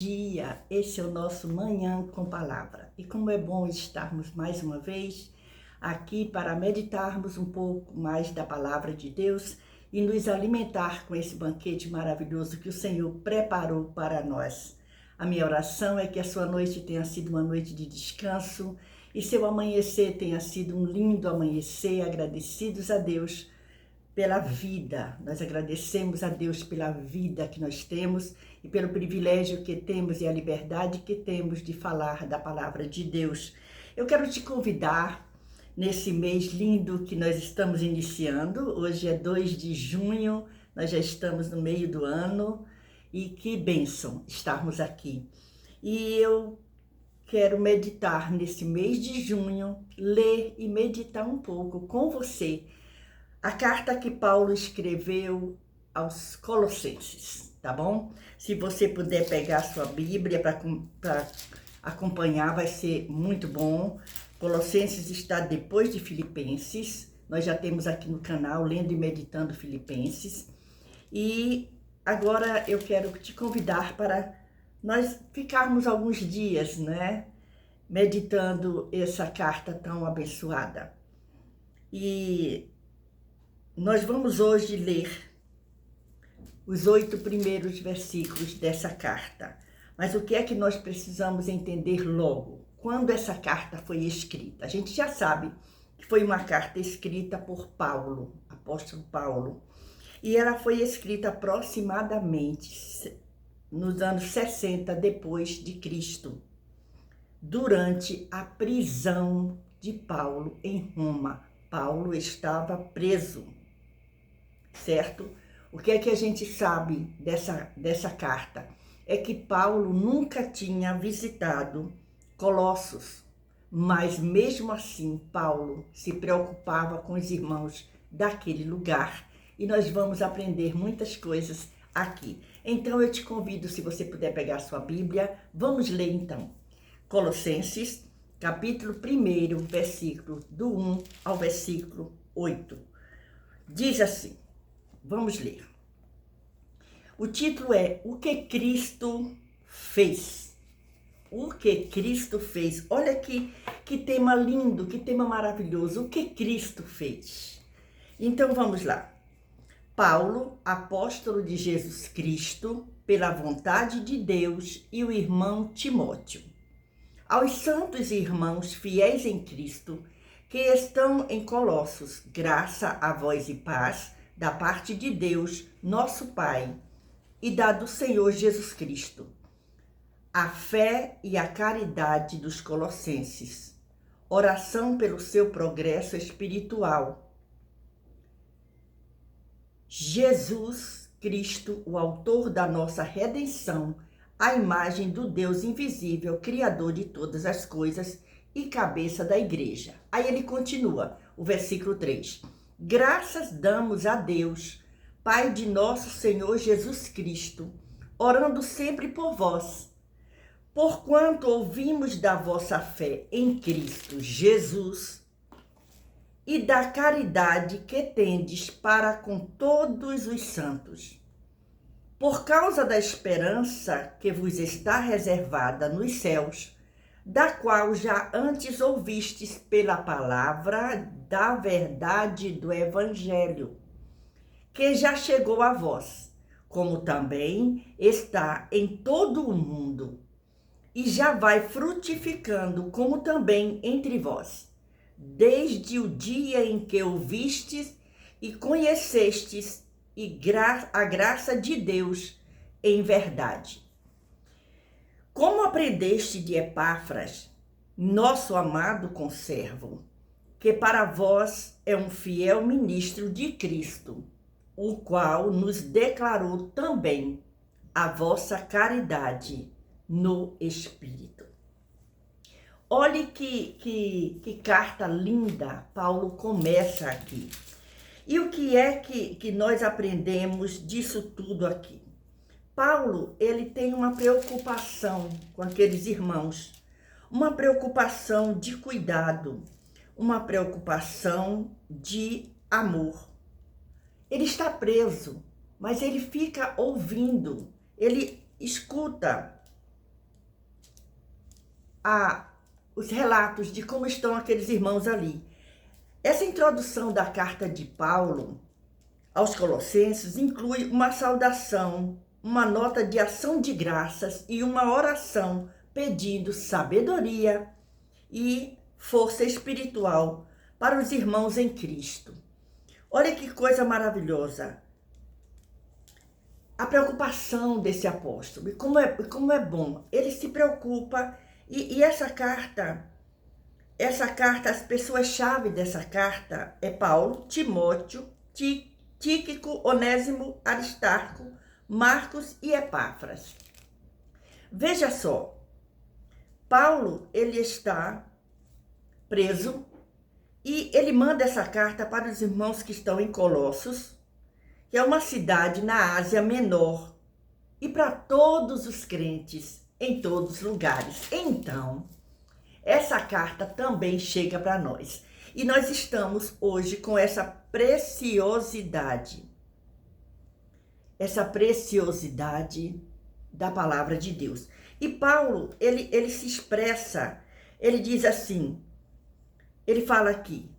Dia, esse é o nosso Manhã com Palavra. E como é bom estarmos mais uma vez aqui para meditarmos um pouco mais da Palavra de Deus e nos alimentar com esse banquete maravilhoso que o Senhor preparou para nós. A minha oração é que a sua noite tenha sido uma noite de descanso e seu amanhecer tenha sido um lindo amanhecer, agradecidos a Deus pela vida. Nós agradecemos a Deus pela vida que nós temos e pelo privilégio que temos e a liberdade que temos de falar da palavra de Deus. Eu quero te convidar nesse mês lindo que nós estamos iniciando. Hoje é 2 de junho, nós já estamos no meio do ano e que bênção estarmos aqui. E eu quero meditar nesse mês de junho, ler e meditar um pouco com você a carta que Paulo escreveu aos Colossenses, tá bom? Se você puder pegar a sua Bíblia para acompanhar, vai ser muito bom. Colossenses está depois de Filipenses. Nós já temos aqui no canal Lendo e Meditando Filipenses. E agora eu quero te convidar para nós ficarmos alguns dias, né? Meditando essa carta tão abençoada. E nós vamos hoje ler os 8 primeiros versículos dessa carta. Mas o que é que nós precisamos entender logo? Quando essa carta foi escrita? A gente já sabe que foi uma carta escrita por Paulo, apóstolo Paulo. E ela foi escrita aproximadamente nos anos 60 depois de Cristo, durante a prisão de Paulo em Roma. Paulo estava preso. Certo? O que é que a gente sabe dessa carta? É que Paulo nunca tinha visitado Colossos, mas mesmo assim Paulo se preocupava com os irmãos daquele lugar e nós vamos aprender muitas coisas aqui. Então eu te convido, se você puder pegar sua Bíblia, vamos ler então. Colossenses, capítulo 1, versículo do 1 ao versículo 8. Diz assim. Vamos ler. O título é O que Cristo fez. O que Cristo fez. Olha que tema lindo, que tema maravilhoso. O que Cristo fez. Então vamos lá. Paulo, apóstolo de Jesus Cristo, pela vontade de Deus, e o irmão Timóteo. Aos santos irmãos fiéis em Cristo, que estão em Colossos, graça a vós e paz, da parte de Deus, nosso Pai, e da do Senhor Jesus Cristo. A fé e a caridade dos colossenses. Oração pelo seu progresso espiritual. Jesus Cristo, o autor da nossa redenção, a imagem do Deus invisível, criador de todas as coisas e cabeça da igreja. Aí ele continua, o versículo 3. Graças damos a Deus, Pai de nosso Senhor Jesus Cristo, orando sempre por vós, porquanto ouvimos da vossa fé em Cristo Jesus e da caridade que tendes para com todos os santos. Por causa da esperança que vos está reservada nos céus, da qual já antes ouvistes pela palavra da verdade do Evangelho, que já chegou a vós, como também está em todo o mundo, e já vai frutificando, como também entre vós, desde o dia em que ouvistes e conhecestes a graça de Deus em verdade. Como aprendeste de Epáfras, nosso amado conservo, que para vós é um fiel ministro de Cristo, o qual nos declarou também a vossa caridade no Espírito. Olhe que carta linda Paulo começa aqui. E o que é que nós aprendemos disso tudo aqui? Paulo, ele tem uma preocupação com aqueles irmãos, uma preocupação de cuidado, uma preocupação de amor. Ele está preso, mas ele fica ouvindo, ele escuta os relatos de como estão aqueles irmãos ali. Essa introdução da carta de Paulo aos Colossenses inclui uma saudação, uma nota de ação de graças e uma oração pedindo sabedoria e força espiritual para os irmãos em Cristo. Olha que coisa maravilhosa. A preocupação desse apóstolo, e como é bom, ele se preocupa, e essa carta, as pessoas-chave dessa carta é Paulo, Timóteo, Tíquico, Onésimo, Aristarco, Marcos e Epáfras. Veja só, Paulo, ele está preso e ele manda essa carta para os irmãos que estão em Colossos, que é uma cidade na Ásia Menor, e para todos os crentes em todos os lugares. Então, essa carta também chega para nós. E nós estamos hoje com essa preciosidade da palavra de Deus. E Paulo, ele se expressa, ele diz assim, ele fala aqui,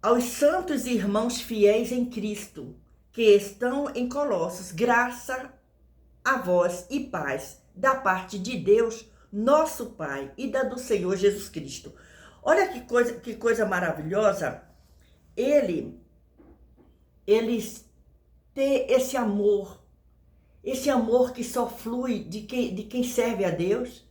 aos santos irmãos fiéis em Cristo, que estão em Colossos, graça a vós e paz da parte de Deus, nosso Pai, e da do Senhor Jesus Cristo. Olha que coisa maravilhosa, ele ter esse amor que só flui de quem serve a Deus,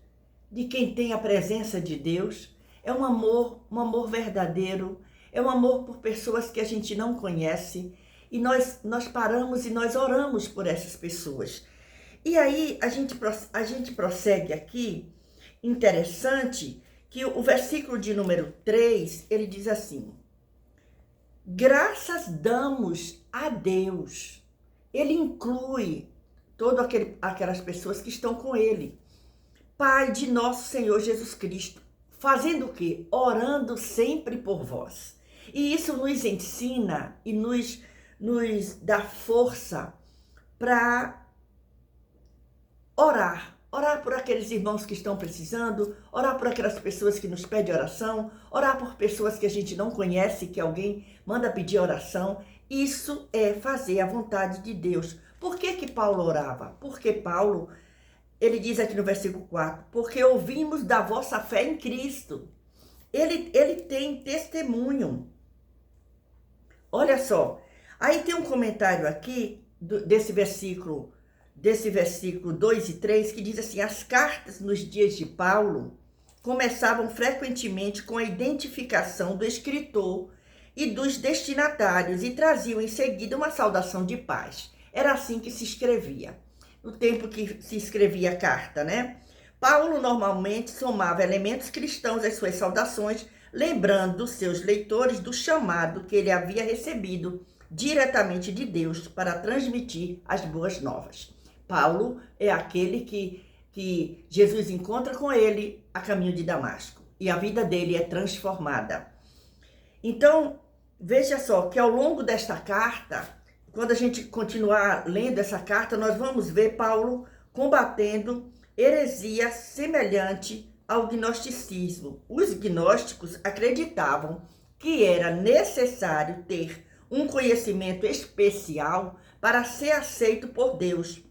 de quem tem a presença de Deus. É um amor verdadeiro, é um amor por pessoas que a gente não conhece, e nós paramos e nós oramos por essas pessoas. E aí a gente prossegue aqui, interessante, que o versículo de número 3, ele diz assim, graças damos a Deus. Ele inclui todas aquelas pessoas que estão com ele. Pai de nosso Senhor Jesus Cristo, fazendo o quê? Orando sempre por vós. E isso nos ensina e nos dá força para orar por aqueles irmãos que estão precisando, orar por aquelas pessoas que nos pedem oração, orar por pessoas que a gente não conhece, que alguém manda pedir oração. Isso é fazer a vontade de Deus. Por que Paulo orava? Porque Paulo, ele diz aqui no versículo 4, porque ouvimos da vossa fé em Cristo. Ele tem testemunho. Olha só, aí tem um comentário aqui desse versículo 2 e 3, que diz assim, as cartas nos dias de Paulo começavam frequentemente com a identificação do escritor e dos destinatários e traziam em seguida uma saudação de paz. Era assim que se escrevia, no tempo que se escrevia a carta, né? Paulo normalmente somava elementos cristãos às suas saudações, lembrando os seus leitores do chamado que ele havia recebido diretamente de Deus para transmitir as boas novas. Paulo é aquele que Jesus encontra com ele a caminho de Damasco, e a vida dele é transformada. Então, veja só que ao longo desta carta, quando a gente continuar lendo essa carta, nós vamos ver Paulo combatendo heresia semelhante ao gnosticismo. Os gnósticos acreditavam que era necessário ter um conhecimento especial para ser aceito por Deus.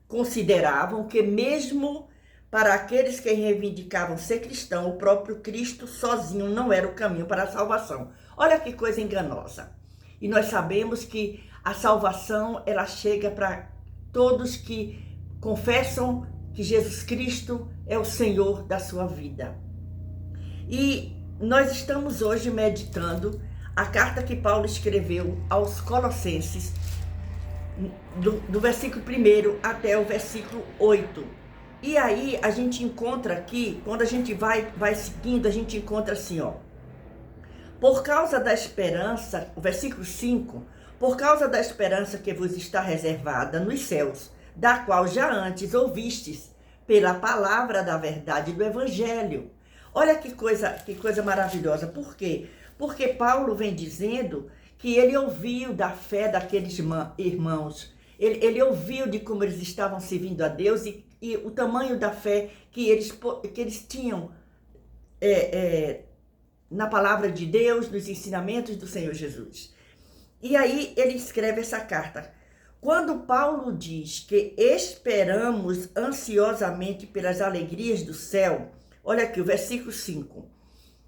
Consideravam que mesmo para aqueles que reivindicavam ser cristão, o próprio Cristo sozinho não era o caminho para a salvação. Olha que coisa enganosa. E nós sabemos que a salvação, ela chega para todos que confessam que Jesus Cristo é o Senhor da sua vida. E nós estamos hoje meditando a carta que Paulo escreveu aos Colossenses, do versículo 1 até o versículo 8. E aí a gente encontra aqui, quando a gente vai seguindo, a gente encontra assim, ó. Por causa da esperança, o versículo 5, por causa da esperança que vos está reservada nos céus, da qual já antes ouvistes pela palavra da verdade do Evangelho. Olha que coisa maravilhosa. Por quê? Porque Paulo vem dizendo que ele ouviu da fé daqueles irmãos. Ele ouviu de como eles estavam servindo a Deus, e e o tamanho da fé que eles tinham na palavra de Deus, nos ensinamentos do Senhor Jesus. E aí ele escreve essa carta. Quando Paulo diz que esperamos ansiosamente pelas alegrias do céu, olha aqui o versículo 5.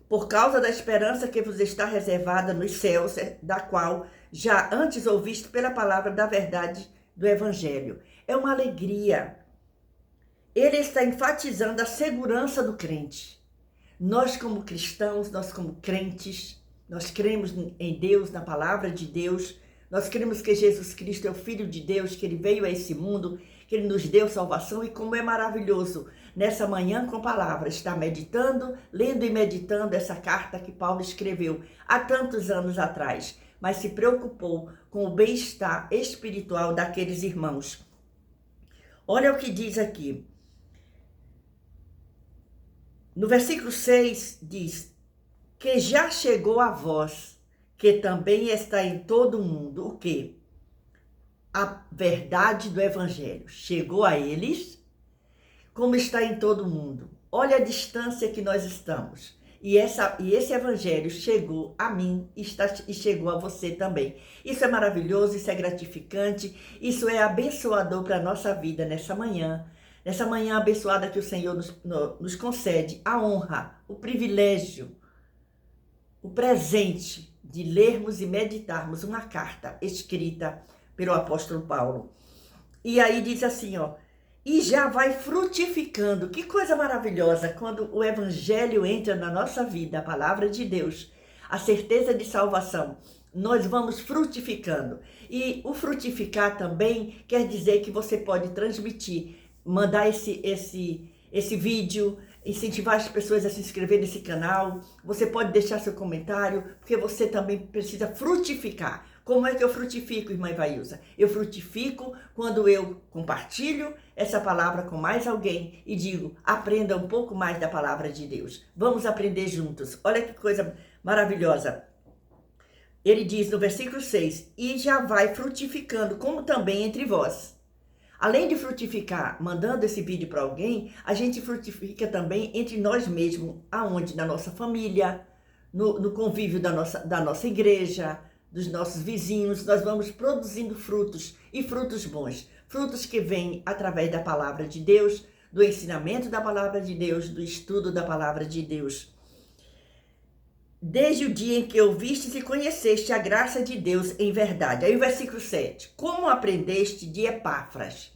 Por causa da esperança que vos está reservada nos céus, da qual já antes ouviste pela palavra da verdade do Evangelho. É uma alegria. Ele está enfatizando a segurança do crente. Nós como cristãos, nós como crentes, nós cremos em Deus, na palavra de Deus. Nós cremos que Jesus Cristo é o Filho de Deus, que Ele veio a esse mundo, que Ele nos deu salvação. E como é maravilhoso nessa manhã com palavra estar meditando, lendo e meditando essa carta que Paulo escreveu há tantos anos atrás, mas se preocupou com o bem-estar espiritual daqueles irmãos. Olha o que diz aqui. No versículo 6 diz, que já chegou a vós, que também está em todo o mundo, o quê? A verdade do Evangelho. Chegou a eles, como está em todo o mundo. Olha a distância que nós estamos. E esse Evangelho chegou a mim e chegou a você também. Isso é maravilhoso, isso é gratificante, isso é abençoador para a nossa vida nessa manhã abençoada que o Senhor nos concede, a honra, o privilégio, o presente de lermos e meditarmos uma carta escrita pelo apóstolo Paulo. E aí diz assim, ó, e já vai frutificando. Que coisa maravilhosa quando o Evangelho entra na nossa vida, a palavra de Deus, a certeza de salvação. Nós vamos frutificando. E o frutificar também quer dizer que você pode transmitir, mandar esse vídeo, incentivar as pessoas a se inscrever nesse canal. Você pode deixar seu comentário, porque você também precisa frutificar. Como é que eu frutifico, irmã Ivailza? Eu frutifico quando eu compartilho essa palavra com mais alguém e digo, aprenda um pouco mais da palavra de Deus. Vamos aprender juntos. Olha que coisa maravilhosa. Ele diz no versículo 6, e já vai frutificando, como também entre vós. Além de frutificar mandando esse vídeo para alguém, a gente frutifica também entre nós mesmos, aonde? Na nossa família, no convívio da nossa igreja, dos nossos vizinhos. Nós vamos produzindo frutos, e frutos bons. Frutos que vêm através da palavra de Deus, do ensinamento da palavra de Deus, do estudo da palavra de Deus. Desde o dia em que ouvistes e conheceste a graça de Deus em verdade. Aí o versículo 7. Como aprendeste de Epáfras?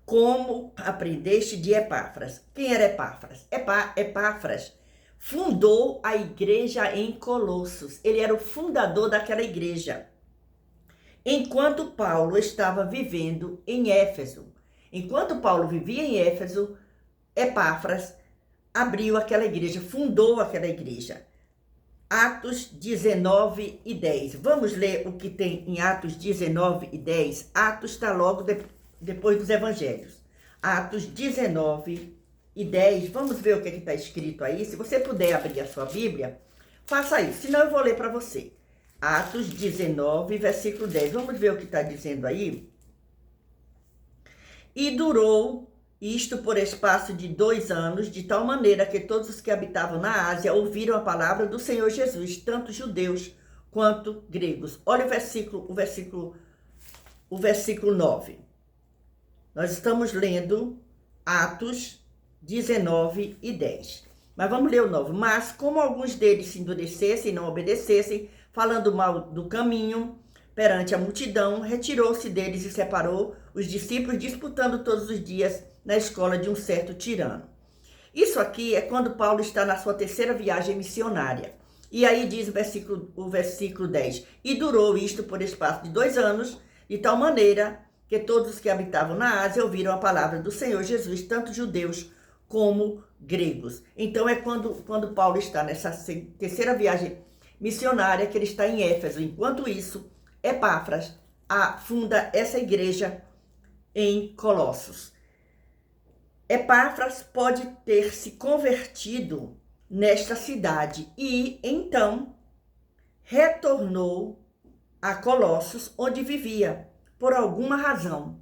Como aprendeste de Epáfras? Quem era Epáfras? Epáfras fundou a igreja em Colossos. Ele era o fundador daquela igreja. Enquanto Paulo estava vivendo em Éfeso. Enquanto Paulo vivia em Éfeso, Epáfras abriu aquela igreja, fundou aquela igreja. Atos 19 e 10. Vamos ler o que tem em Atos 19 e 10. Atos está logo depois dos evangelhos. Atos 19 e 10. Vamos ver o que está escrito aí. Se você puder abrir a sua Bíblia, faça isso. Senão eu vou ler para você. Atos 19, versículo 10. Vamos ver o que está dizendo aí. E durou isto por espaço de 2 anos, de tal maneira que todos os que habitavam na Ásia ouviram a palavra do Senhor Jesus, tanto judeus quanto gregos. Olha o versículo 9. Nós estamos lendo Atos 19 e 10. Mas vamos ler o 9. Mas como alguns deles se endurecessem e não obedecessem, falando mal do caminho perante a multidão, retirou-se deles e separou os discípulos, disputando todos os dias na escola de um certo tirano. Isso aqui é quando Paulo está na sua 3ª viagem missionária. E aí diz o versículo 10. E durou isto por espaço de 2 anos, de tal maneira que todos os que habitavam na Ásia ouviram a palavra do Senhor Jesus, tanto judeus como gregos. Então é quando Paulo está nessa 3ª viagem missionária que ele está em Éfeso. Enquanto isso, Epáfras funda essa igreja em Colossos. Epáfras pode ter se convertido nesta cidade e, então, retornou a Colossos, onde vivia, por alguma razão.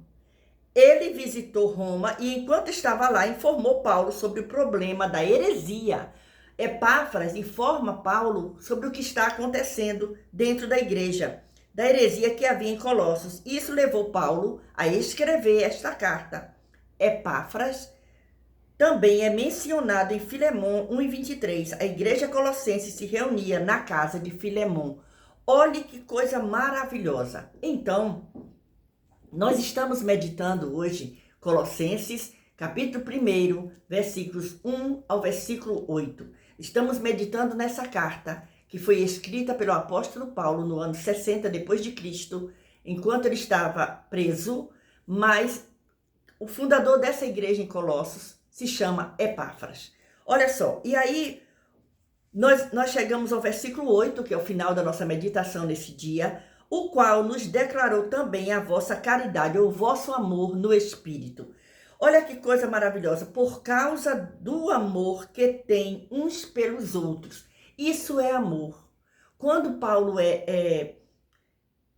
Ele visitou Roma e, enquanto estava lá, informou Paulo sobre o problema da heresia. Epáfras informa Paulo sobre o que está acontecendo dentro da igreja, da heresia que havia em Colossos. Isso levou Paulo a escrever esta carta. Epáfras também é mencionado em Filemon 1:23. A igreja colossense se reunia na casa de Filemon. Olhe que coisa maravilhosa. Então, nós estamos meditando hoje Colossenses, capítulo 1, versículos 1 ao versículo 8. Estamos meditando nessa carta que foi escrita pelo apóstolo Paulo no ano 60 depois de Cristo, enquanto ele estava preso, mas o fundador dessa igreja em Colossos se chama Epáfras. Olha só, e aí nós chegamos ao versículo 8, que é o final da nossa meditação nesse dia, o qual nos declarou também a vossa caridade, ou o vosso amor no Espírito. Olha que coisa maravilhosa, por causa do amor que tem uns pelos outros. Isso é amor. Quando Paulo é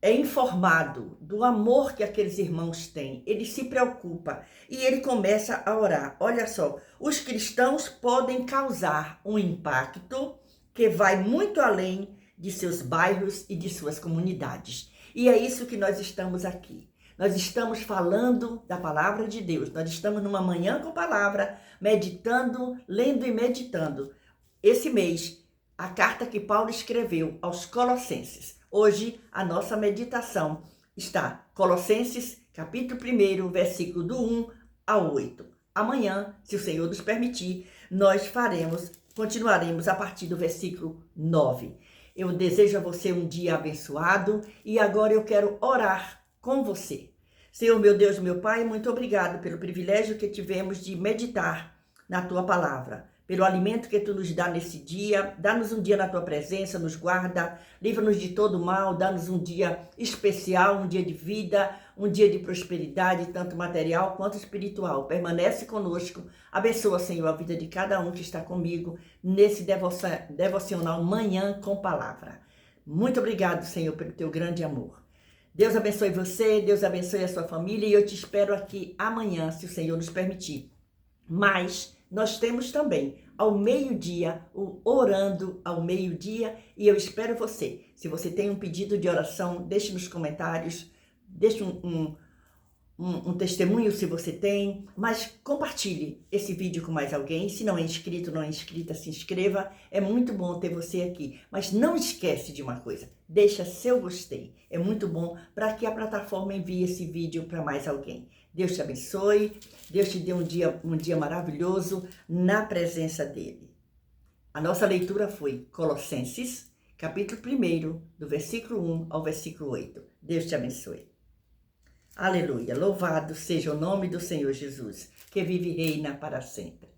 informado do amor que aqueles irmãos têm, ele se preocupa e ele começa a orar. Olha só, os cristãos podem causar um impacto que vai muito além de seus bairros e de suas comunidades. E é isso que nós estamos aqui. Nós estamos falando da palavra de Deus. Nós estamos numa manhã com palavra, meditando, lendo e meditando. Esse mês, a carta que Paulo escreveu aos Colossenses. Hoje, a nossa meditação está Colossenses, capítulo 1, versículo do 1 ao 8. Amanhã, se o Senhor nos permitir, nós continuaremos a partir do versículo 9. Eu desejo a você um dia abençoado e agora eu quero orar com você. Senhor, meu Deus, meu Pai, muito obrigado pelo privilégio que tivemos de meditar na Tua palavra, pelo alimento que Tu nos dá nesse dia. Dá-nos um dia na Tua presença, nos guarda, livra-nos de todo mal, dá-nos um dia especial, um dia de vida, um dia de prosperidade, tanto material quanto espiritual. Permanece conosco, abençoa, Senhor, a vida de cada um que está comigo nesse devocional Manhã com Palavra. Muito obrigado, Senhor, pelo Teu grande amor. Deus abençoe você, Deus abençoe a sua família e eu te espero aqui amanhã, se o Senhor nos permitir. Mas nós temos também ao meio-dia, o Orando ao Meio-Dia, e eu espero você. Se você tem um pedido de oração, deixe nos comentários, deixe um testemunho se você tem, mas compartilhe esse vídeo com mais alguém. Se não é inscrito, não é inscrita, se inscreva. É muito bom ter você aqui. Mas não esquece de uma coisa, deixa seu gostei. É muito bom para que a plataforma envie esse vídeo para mais alguém. Deus te abençoe, Deus te dê um dia maravilhoso na presença dele. A nossa leitura foi Colossenses, capítulo 1, do versículo 1 ao versículo 8. Deus te abençoe. Aleluia, louvado seja o nome do Senhor Jesus, que vive e reina para sempre.